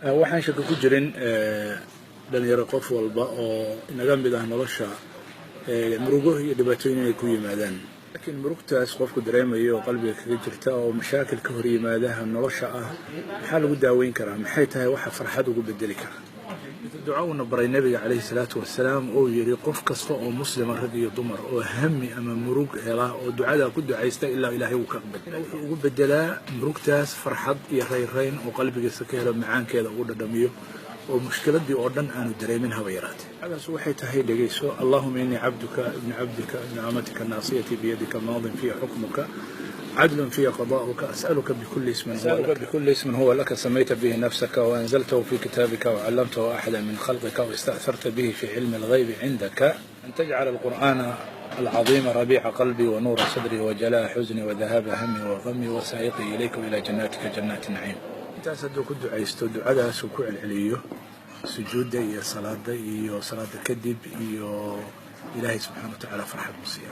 waxaan shaka ku jirin dhalinyaro qof walba oo inaga mid ah nolosha murugo iyo dhibaatooyin ay ku yimaadaan laakiin murugtaas qofku dareemayo qalbiga kaga jirta oo mashaakil ka hor yimaadaha nolosha ah maxaa lagu daaweyn karaa maxay tahay waxa farxad ugu bedeli kara ducauna baray nabiga calayhi salaatu wasalaam oo yiri qof kasta oo muslima rag iyo dumar oo hami ama murug hela oo ducada ku ducaysta ilaa ilaahay uu ka bedelo wuxuu ugu bedelaa murugtaas farxad iyo rayrayn oo qalbigiisa ka helo macaankeeda ugu dhadhamiyo oo mushkiladii oo dhan aanu dareemin haba yaraatee hadaas waxay tahay dhageyso allahumma inni abduka ibn abdika ibn amatika nasiyati biyadika maadin fi hukmuka عدل في قضاؤك أسألك بكل اسم هو لك سميت به نفسك وأنزلته في كتابك وعلمته أحدا من خلقك واستأثرت به في علم الغيب عندك أن تجعل القرآن العظيم ربيع قلبي ونور صدري وجلاء حزني وذهاب همي وغمي وسائقي إليك إلى جناتك جنات النعيم. أنت أسألك دعاء دعاء سكوع العليو سجود يا صلاة يا صلاة كذب يا إلهي سبحانه وتعالى فرحة مصير.